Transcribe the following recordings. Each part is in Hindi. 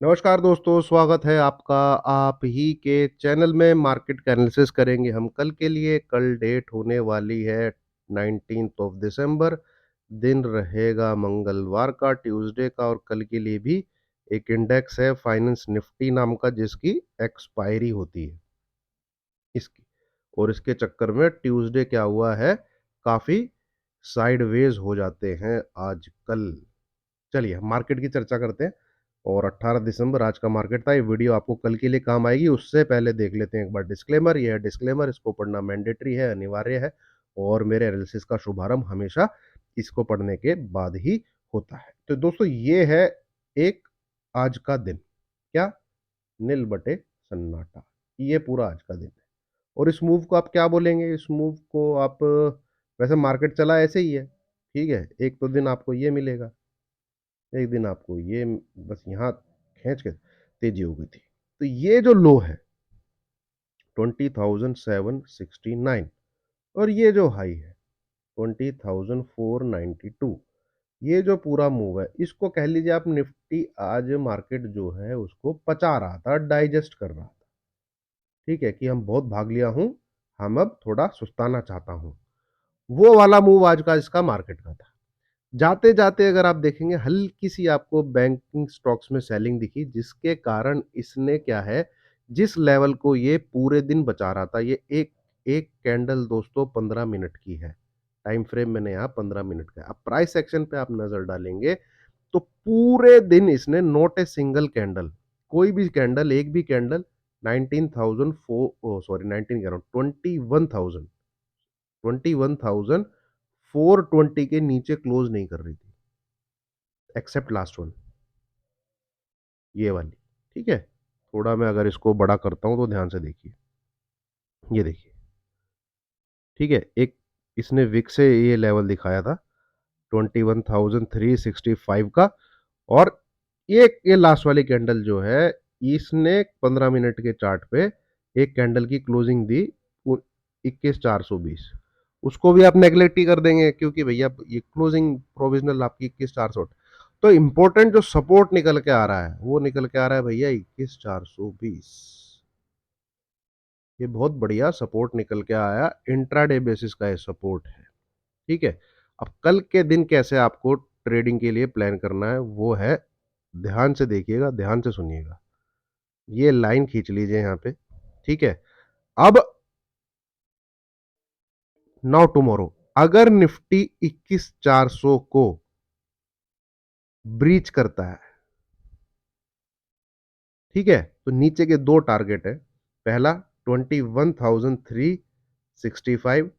नमस्कार दोस्तों, स्वागत है आपका आप ही के चैनल में। मार्केट का एनालिसिस करेंगे हम कल के लिए। कल डेट होने वाली है 19th ऑफ दिसंबर। दिन रहेगा मंगलवार का, ट्यूसडे का। और कल के लिए भी एक इंडेक्स है फाइनेंस निफ्टी नाम का, जिसकी एक्सपायरी होती है इसकी। और इसके चक्कर में ट्यूसडे क्या हुआ है, काफी साइडवेज हो जाते हैं आज कल। चलिए हम मार्केट की चर्चा करते हैं। और 18 दिसंबर आज का मार्केट था। ये वीडियो आपको कल के लिए काम आएगी, उससे पहले देख लेते हैं एक बार डिस्क्लेमर। ये है डिस्क्लेमर, इसको पढ़ना मैंडेटरी है, अनिवार्य है। और मेरे एनालिसिस का शुभारंभ हमेशा इसको पढ़ने के बाद ही होता है। तो दोस्तों, ये है एक आज का दिन। क्या? नील बटे सन्नाटा। ये पूरा आज का दिन है। और इस मूव को आप क्या बोलेंगे? इस मूव को आप, वैसे मार्केट चला ऐसे ही है, ठीक है। एक तो दिन आपको ये मिलेगा, एक दिन आपको ये, बस यहाँ खींच के तेजी हो गई थी। तो ये जो लो है 20,769, और ये जो हाई है 20,492, ये जो पूरा मूव है, इसको कह लीजिए आप निफ्टी आज मार्केट जो है उसको पचा रहा था, डाइजेस्ट कर रहा था। ठीक है कि हम बहुत भाग लिया हूं, हम अब थोड़ा सुस्ताना चाहता हूं। वो वाला मूव आज का इसका मार्केट का था। जाते जाते अगर आप देखेंगे, हल्की सी आपको बैंकिंग स्टॉक्स में सेलिंग दिखी, जिसके कारण इसने क्या है, जिस लेवल को ये पूरे दिन बचा रहा था, ये एक एक कैंडल दोस्तों 15 मिनट की है। टाइम फ्रेम मैंने यहाँ 15 मिनट का है। अब प्राइस सेक्शन पे आप नजर डालेंगे तो पूरे दिन इसने नोट ए सिंगल कैंडल, कोई भी कैंडल, एक भी कैंडल 19,004, सॉरी 19 कह रहा हूँ, 21,420 के नीचे क्लोज नहीं कर रही थी, एक्सेप्ट लास्ट वन, ये वाली। ठीक है, थोड़ा मैं अगर इसको बड़ा करता हूं तो ध्यान से देखिए, ये देखिए। ठीक है, एक इसने विक से ये लेवल दिखाया था 21,365 का। और ये लास्ट वाली कैंडल जो है, इसने 15 मिनट के चार्ट पे एक कैंडल की क्लोजिंग दी 21,420। उसको भी आप नेगलेक्ट ही कर देंगे, क्योंकि भैया ये क्लोजिंग प्रोविजनल आपकी 21,400। तो इंपॉर्टेंट जो सपोर्ट निकल के आ रहा है, वो निकल के आ रहा है भैया 21,420। ये बहुत बढ़िया सपोर्ट निकल के आया, इंट्राडे बेसिस का ये सपोर्ट है। ठीक है। अब कल के दिन कैसे आपको ट्रेडिंग के लिए प्लान करना है, वो है, ध्यान से देखिएगा, ध्यान से सुनिएगा। ये लाइन खींच लीजिए यहाँ पे। ठीक है। अब नाउ टुमारो, अगर निफ्टी 21,400 को ब्रीच करता है, ठीक है, तो नीचे के दो टारगेट है। पहला 21,365,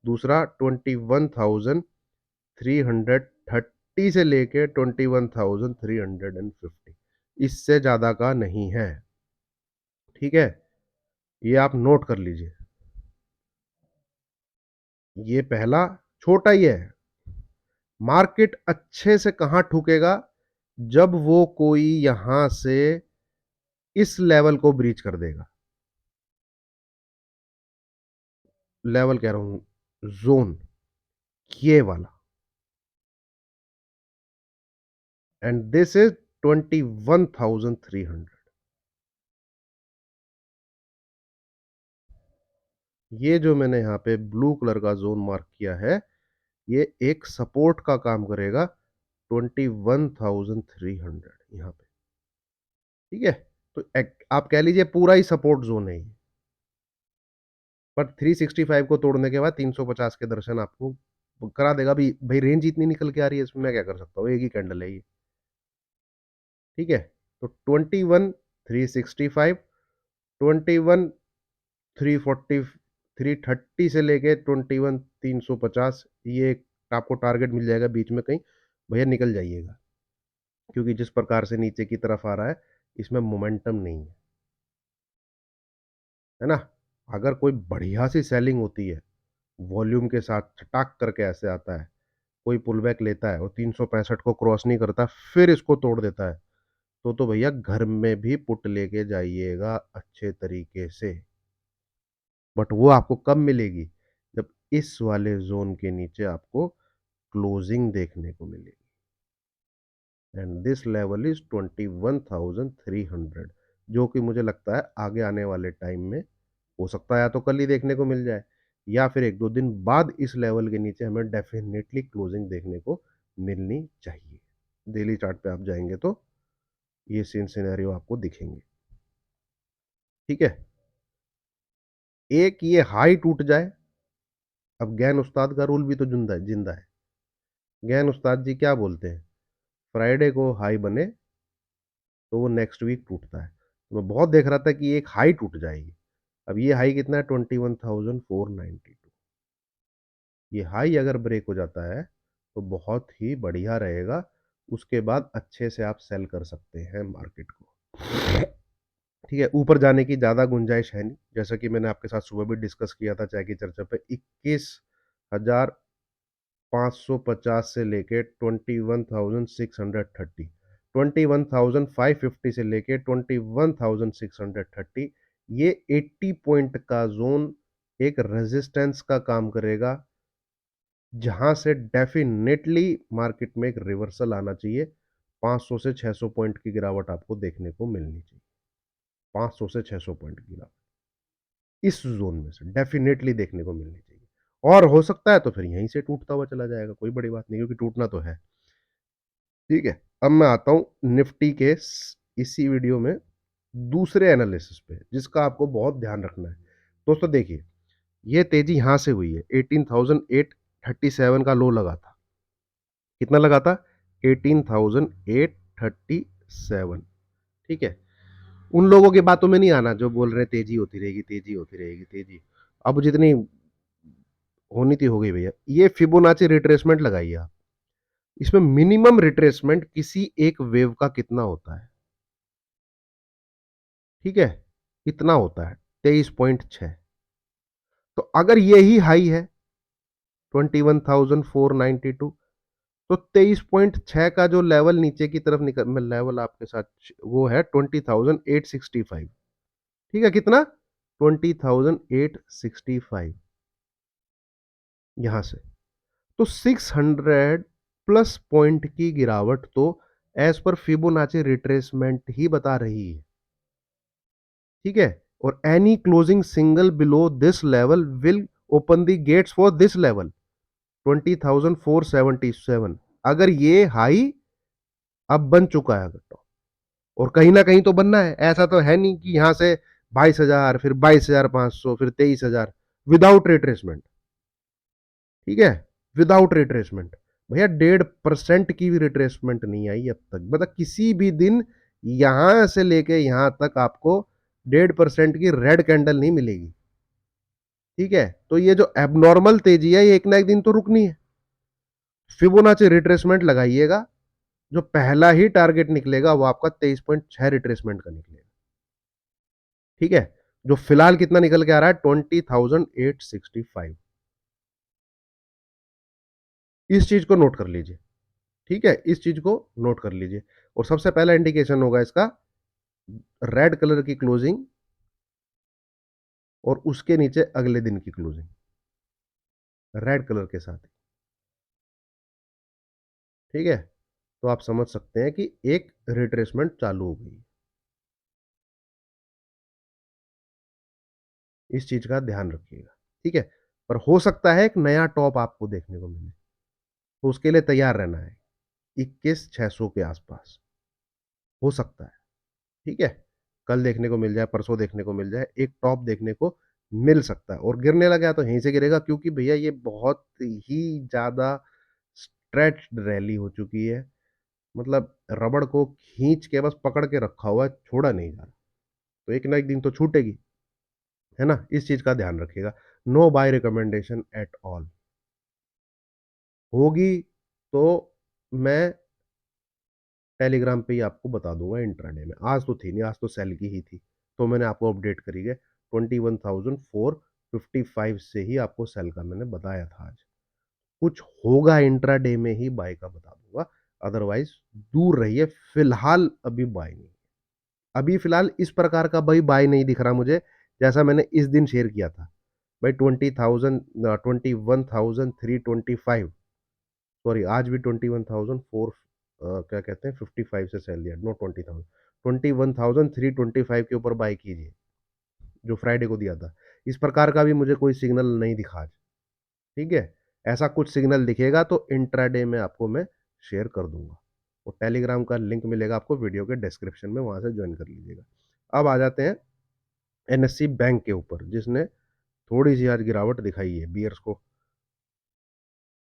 दूसरा 21,330 से लेके 21,350। इससे ज्यादा का नहीं है। ठीक है, ये आप नोट कर लीजिए। ये पहला छोटा ही है। मार्केट अच्छे से कहां ठुकेगा? जब वो कोई यहां से इस लेवल को ब्रीच कर देगा। लेवल कह रहा हूं, जोन, ये वाला। And this is 21,300। ये जो मैंने यहाँ पे ब्लू कलर का जोन मार्क किया है, ये एक सपोर्ट का काम करेगा 21,300 यहाँ पे। ठीक है, तो आप कह लीजिए पूरा ही सपोर्ट जोन है ये। पर 365 को तोड़ने के बाद 350 के दर्शन आपको करा देगा भी भाई। रेंज इतनी निकल के आ रही है, इसमें मैं क्या कर सकता हूँ, एक ही कैंडल है ये। ठीक है, तो 21,365, 21,340, 330 से लेके 21,350, ये आपको टारगेट मिल जाएगा बीच में कहीं। भैया निकल जाइएगा, क्योंकि जिस प्रकार से नीचे की तरफ आ रहा है, इसमें मोमेंटम नहीं है ना। अगर कोई बढ़िया सी सेलिंग होती है, वॉल्यूम के साथ चटाक करके ऐसे आता है, कोई पुल बैक लेता है और 365 को क्रॉस नहीं करता, फिर इसको तोड़ देता है, तो भैया घर में भी पुट लेके जाइएगा अच्छे तरीके से। बट वो आपको कब मिलेगी? जब इस वाले जोन के नीचे आपको क्लोजिंग देखने को मिलेगी। एंड दिस लेवल इज 21,300, जो कि मुझे लगता है आगे आने वाले टाइम में हो सकता है या तो कल ही देखने को मिल जाए, या फिर एक दो दिन बाद इस लेवल के नीचे हमें डेफिनेटली क्लोजिंग देखने को मिलनी चाहिए। डेली चार्ट पे आप जाएंगे तो ये सीन सिनेरियो आपको दिखेंगे। ठीक है, एक ये हाई टूट जाए। अब गैन उस्ताद का रूल भी तो जिंदा जिंदा है। गैन उस्ताद जी क्या बोलते हैं, फ्राइडे को हाई बने तो वो नेक्स्ट वीक टूटता है। तो मैं बहुत देख रहा था कि एक हाई टूट जाएगी। अब ये हाई कितना है, 21,492। ये हाई अगर ब्रेक हो जाता है तो बहुत ही बढ़िया रहेगा। उसके बाद अच्छे से आप सेल कर सकते हैं मार्केट को। ठीक है, ऊपर जाने की ज़्यादा गुंजाइश है नहीं, जैसा कि मैंने आपके साथ सुबह भी डिस्कस किया था चाय की चर्चा पे। 21,550 से लेके 21,630, 21,550 से लेके 21,630, ये 80 पॉइंट का जोन एक रेजिस्टेंस का काम करेगा, जहां से डेफिनेटली मार्केट में एक रिवर्सल आना चाहिए। 500 से 600 पॉइंट की गिरावट आपको देखने को मिलनी चाहिए। 500 से 600 पॉइंट की गिरावट इस जोन में से डेफिनेटली देखने को मिलनी चाहिए। और हो सकता है तो फिर यहीं से टूटता हुआ चला जाएगा, कोई बड़ी बात नहीं, क्योंकि टूटना तो है। ठीक है, अब मैं आता हूं निफ्टी के इसी वीडियो में दूसरे एनालिसिस पे, जिसका आपको बहुत ध्यान रखना है। दोस्तों देखिए, ये तेजी यहां से हुई है। 18,837 का लो लगा था। कितना लगा था? 18,837। ठीक है, उन लोगों की बातों में नहीं आना जो बोल रहे हैं तेजी होती रहेगी, तेजी होती रहेगी, तेजी। अब जितनी होनी थी हो गई भैया। ये फिबोनाची रिट्रेसमेंट लगाइए आप। इसमें मिनिमम रिट्रेसमेंट किसी एक वेव का कितना होता है? ठीक है, कितना होता है? 23.6। तो अगर यही हाई है 21,492, तो 23.6 का जो लेवल नीचे की तरफ निकल, मैं लेवल आपके साथ, वो है 20,865। ठीक है, कितना? 20,865 यहां से। तो 600 प्लस पॉइंट की गिरावट तो एज पर फिबोनाची रिट्रेसमेंट ही बता रही है। ठीक है, और any closing single below this level will open the gates for this level 20,477। अगर ये हाई अब बन चुका है, अगर तो, और कहीं ना कहीं तो बनना है, ऐसा तो है नहीं कि यहां से 22,000, फिर 22,500, फिर 23,000 विदाउट रिट्रेसमेंट। ठीक है, विदाउट रिट्रेसमेंट। भैया 1.5% की भी रिट्रेसमेंट नहीं आई अब तक। मतलब किसी भी दिन यहां से लेके यहां तक आपको 1.5% की रेड कैंडल नहीं मिलेगी। ठीक है, तो ये जो एबनॉर्मल तेजी है, ये एक ना एक दिन तो रुकनी है। फिबोनाची रिट्रेसमेंट लगाइएगा, जो पहला ही टारगेट निकलेगा वो आपका 23.6 रिट्रेसमेंट का निकलेगा। ठीक है, जो फिलहाल कितना निकल के आ रहा है, 20,865। इस चीज को नोट कर लीजिए। ठीक है, इस चीज को नोट कर लीजिए। और सबसे पहला इंडिकेशन होगा इसका रेड कलर की क्लोजिंग, और उसके नीचे अगले दिन की क्लोजिंग रेड कलर के साथ। ठीक है, तो आप समझ सकते हैं कि एक रिट्रेसमेंट चालू हो गई। इस चीज का ध्यान रखिएगा। ठीक है, पर हो सकता है एक नया टॉप आपको देखने को मिले, तो उसके लिए तैयार रहना है। 21,600 के आसपास हो सकता है। ठीक है, कल देखने को मिल जाए, परसों देखने को मिल जाए, एक टॉप देखने को मिल सकता है। और गिरने लगा तो यहीं से गिरेगा, क्योंकि भैया ये बहुत ही ज्यादा स्ट्रेच्ड रैली हो चुकी है। मतलब रबड़ को खींच के बस पकड़ के रखा हुआ है, छोड़ा नहीं जा रहा। तो एक ना एक दिन तो छूटेगी, है ना? इस चीज का ध्यान रखिएगा। No buy recommendation at all. होगी तो मैं टेलीग्राम पे ही आपको बता दूंगा इंट्राडे में। आज तो थी नहीं, आज तो सेल की ही थी, तो मैंने आपको अपडेट करी है। 21,455 से ही आपको सेल का मैंने बताया था आज। कुछ होगा इंट्राडे में ही बाय का बता दूंगा, अदरवाइज दूर रहिए। फिलहाल अभी बाय नहीं। अभी फिलहाल इस प्रकार का भाई बाय नहीं दिख रहा मुझे, जैसा मैंने इस दिन शेयर किया था। भाई 21,325, सॉरी आज भी 21,455 क्या कहते हैं 55 से सेल दिया, नो 20,000, 21,325 के ऊपर बाय कीजिए, जो फ्राइडे को दिया था। इस प्रकार का भी मुझे कोई सिग्नल नहीं दिखा आज। ठीक है, ऐसा कुछ सिग्नल दिखेगा तो इंट्राडे में आपको मैं शेयर कर दूंगा। वो टेलीग्राम का लिंक मिलेगा आपको वीडियो के डिस्क्रिप्शन में, वहां से ज्वाइन कर लीजिएगा। अब आ जाते हैं एनएससी बैंक के ऊपर, जिसने थोड़ी सी आज गिरावट दिखाई है, बियर्स को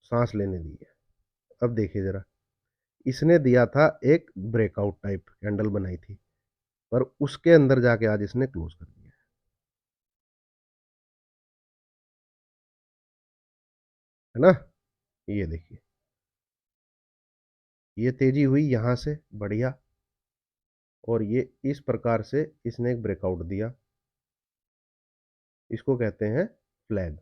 सांस लेने दी है। अब देखिए जरा, इसने दिया था एक ब्रेकआउट टाइप कैंडल बनाई थी, पर उसके अंदर जाके आज इसने क्लोज कर दिया है ना। ये देखिए, ये तेजी हुई यहां से बढ़िया, और ये इस प्रकार से इसने एक ब्रेकआउट दिया, इसको कहते हैं फ्लैग।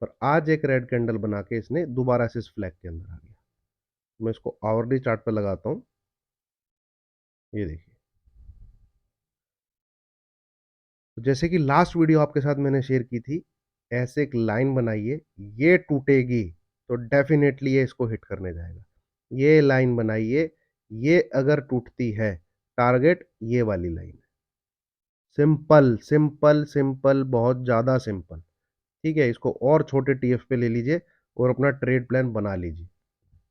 पर आज एक रेड कैंडल बना के इसने दोबारा से इस फ्लैग के अंदर आ गया। मैं इसको आवरली चार्ट पे लगाता हूं, ये देखिए। तो जैसे कि लास्ट वीडियो आपके साथ मैंने शेयर की थी, ऐसे एक लाइन बनाइए, ये टूटेगी तो डेफिनेटली ये इसको हिट करने जाएगा। ये लाइन बनाइए, ये अगर टूटती है, टारगेट ये वाली लाइन है। सिंपल सिंपल सिंपल, बहुत ज्यादा सिंपल। ठीक है, इसको और छोटे टीएफ पे ले लीजिए और अपना ट्रेड प्लान बना लीजिए।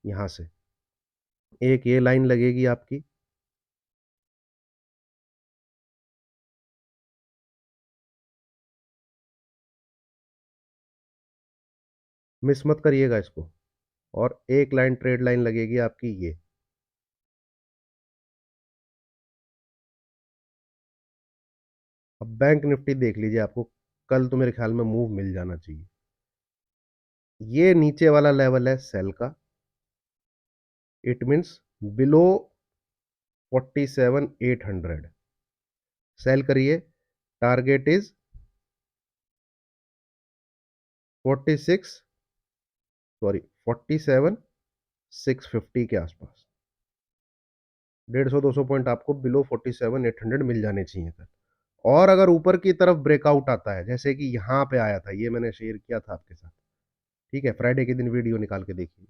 यहां से एक ये लाइन लगेगी आपकी, मिस मत करिएगा इसको। और एक लाइन ट्रेड लाइन लगेगी आपकी ये। अब बैंक निफ्टी देख लीजिए, आपको कल तो मेरे ख्याल में मूव मिल जाना चाहिए। ये नीचे वाला लेवल है सेल का, इट मींस बिलो 47,800 सेल करिए। टारगेट इज 46, सॉरी 47,650 के आसपास। 150-200 पॉइंट आपको बिलो 47,800 मिल जाने चाहिए कल। और अगर ऊपर की तरफ ब्रेकआउट आता है, जैसे कि यहां पे आया था, ये मैंने शेयर किया था आपके साथ, ठीक है, फ्राइडे के दिन वीडियो निकाल के देखिए,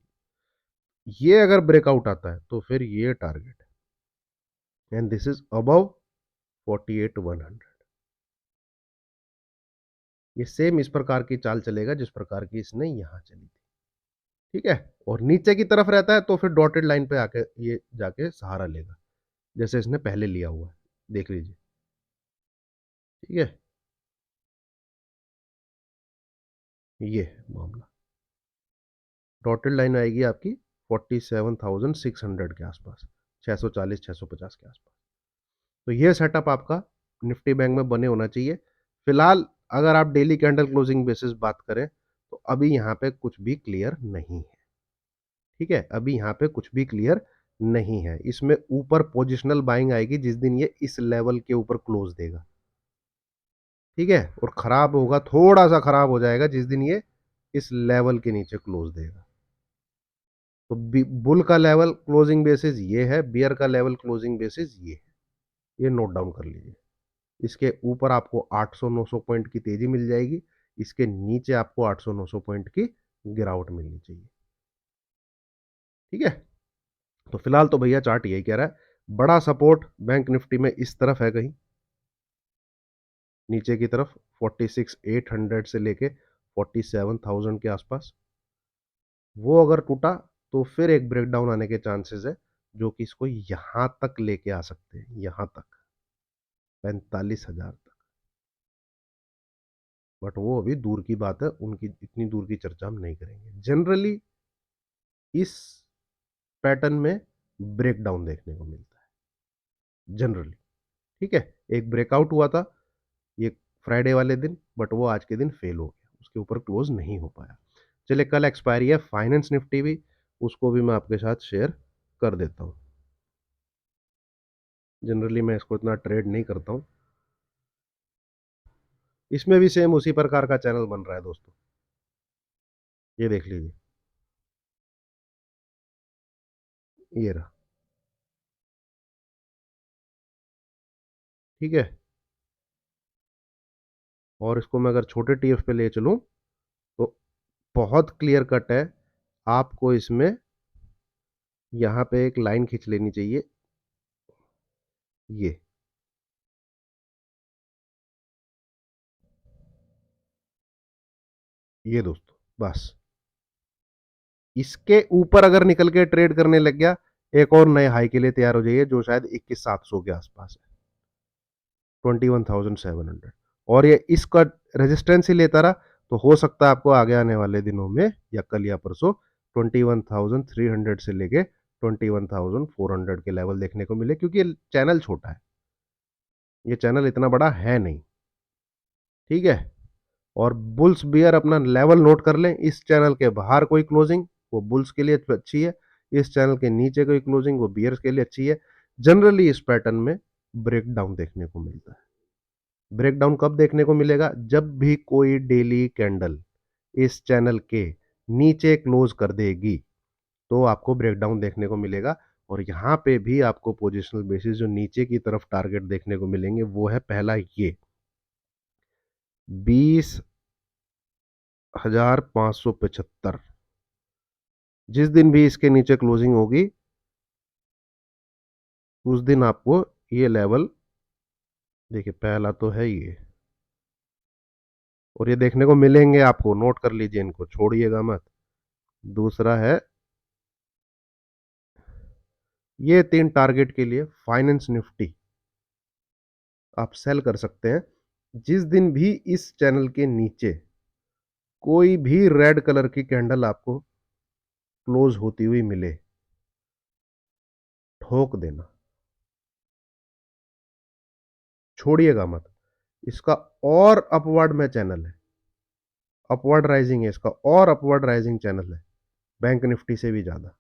ये अगर ब्रेकआउट आता है तो फिर ये टारगेट है, एंड दिस इज अबव 48,100। ये सेम इस प्रकार की चाल चलेगा जिस प्रकार की इसने यहां चली थी। ठीक है, और नीचे की तरफ रहता है तो फिर डॉटेड लाइन पे आके ये जाके सहारा लेगा, जैसे इसने पहले लिया हुआ है, देख लीजिए। ठीक है, ये है मामला। डॉटेड लाइन आएगी आपकी 47,600 के आसपास, 640 650 के आसपास। तो ये सेटअप आपका निफ्टी बैंक में बने होना चाहिए। फिलहाल अगर आप डेली कैंडल क्लोजिंग बेसिस बात करें तो अभी यहाँ पे कुछ भी क्लियर नहीं है। ठीक है, अभी यहाँ पे कुछ भी क्लियर नहीं है। इसमें ऊपर पोजिशनल बाइंग आएगी जिस दिन ये इस लेवल के ऊपर क्लोज देगा। ठीक है, और खराब होगा, थोड़ा सा खराब हो जाएगा जिस दिन ये इस लेवल के नीचे क्लोज देगा। तो बुल का लेवल क्लोजिंग बेसिस ये है, बियर का लेवल क्लोजिंग बेसिस ये है। ये नोट डाउन कर लीजिए। इसके ऊपर आपको 800-900 पॉइंट की तेजी मिल जाएगी, इसके नीचे आपको 800-900 पॉइंट की गिरावट मिलनी चाहिए। ठीक है, तो फिलहाल तो भैया चार्ट यही कह रहा है, बड़ा सपोर्ट बैंक निफ्टी में इस तरफ है, कहीं नीचे की तरफ 46,800 से लेके 47,000 के आसपास। वो अगर टूटा तो फिर एक ब्रेकडाउन आने के चांसेस है, जो कि इसको यहां तक लेके आ सकते हैं, यहां तक 45,000 तक। बट वो अभी दूर की बात है, उनकी इतनी दूर की चर्चा हम नहीं करेंगे। जनरली इस पैटर्न में ब्रेकडाउन देखने को मिलता है जनरली। ठीक है, एक ब्रेकआउट हुआ था ये फ्राइडे वाले दिन, बट वो आज के दिन फेल हो गया, उसके ऊपर क्लोज नहीं हो पाया। चलिए, कल एक्सपायरी है फाइनेंस निफ्टी भी, उसको भी मैं आपके साथ शेयर कर देता हूँ। जनरली मैं इसको इतना ट्रेड नहीं करता हूँ। इसमें भी सेम उसी प्रकार का चैनल बन रहा है दोस्तों, ये देख लीजिए, ये रहा। ठीक है, और इसको मैं अगर छोटे टीएफ पे ले चलूं तो बहुत क्लियर कट है, आपको इसमें यहाँ पे एक लाइन खींच लेनी चाहिए, ये ये दोस्तों, बस इसके ऊपर अगर निकल के ट्रेड करने लग गया, एक और नए हाई के लिए तैयार हो जाइए, जो शायद 21,700 के आसपास है, 21,700। और ये इसका रेजिस्टेंस ही लेता रहा, तो हो सकता है आपको आगे आने वाले दिनों में या कल या परसों 21,300 से लेके 21,400 के लेवल देखने को मिले, क्योंकि ये चैनल छोटा है, ये चैनल इतना बड़ा है नहीं। ठीक है, और बुल्स बियर अपना लेवल नोट कर लें, इस चैनल के बाहर कोई क्लोजिंग वो बुल्स के लिए अच्छी है, इस चैनल के नीचे कोई क्लोजिंग वो बियर्स के लिए अच्छी है। जनरली इस पैटर्न में ब्रेकडाउन देखने को मिलता है। ब्रेकडाउन कब देखने को मिलेगा? जब भी कोई डेली कैंडल इस चैनल के नीचे क्लोज कर देगी, तो आपको ब्रेकडाउन देखने को मिलेगा। और यहां पे भी आपको पोजिशनल बेसिस जो नीचे की तरफ टारगेट देखने को मिलेंगे, वो है पहला ये 20,575। जिस दिन भी इसके नीचे क्लोजिंग होगी, उस दिन आपको ये लेवल, देखिए पहला तो है ये, और ये देखने को मिलेंगे आपको, नोट कर लीजिए, इनको छोड़िएगा मत। दूसरा है ये 3 टारगेट के लिए फाइनेंस निफ्टी आप सेल कर सकते हैं। जिस दिन भी इस चैनल के नीचे कोई भी रेड कलर की कैंडल आपको क्लोज होती हुई मिले, ठोक देना, छोड़िएगा मत। इसका और अपवर्ड में चैनल है, अपवर्ड राइजिंग है इसका, और अपवर्ड राइजिंग चैनल है बैंक निफ्टी से भी ज्यादा,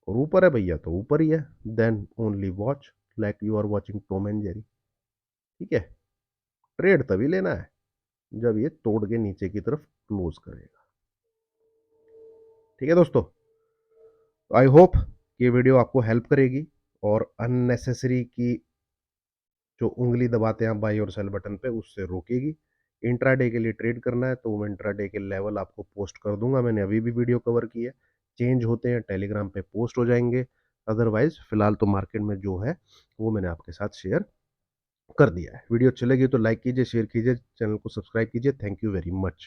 और ऊपर है भैया तो ऊपर ही है। Then only watch like you are watching Tom and Jerry. ठीक है, ट्रेड तभी लेना है जब ये तोड़ के नीचे की तरफ क्लोज करेगा। ठीक है दोस्तों, आई होप ये वीडियो आपको हेल्प करेगी और अननेसेसरी की जो उंगली दबाते हैं आप बाई और सेल बटन पे, उससे रोकेगी। इंट्राडे के लिए ट्रेड करना है तो मैं इंट्राडे के लेवल आपको पोस्ट कर दूंगा, मैंने अभी भी वीडियो कवर की है, चेंज होते हैं टेलीग्राम पे पोस्ट हो जाएंगे। अदरवाइज फिलहाल तो मार्केट में जो है वो मैंने आपके साथ शेयर कर दिया है। वीडियो अच्छी लगी तो लाइक कीजिए, शेयर कीजिए, चैनल को सब्सक्राइब कीजिए। Thank you very much.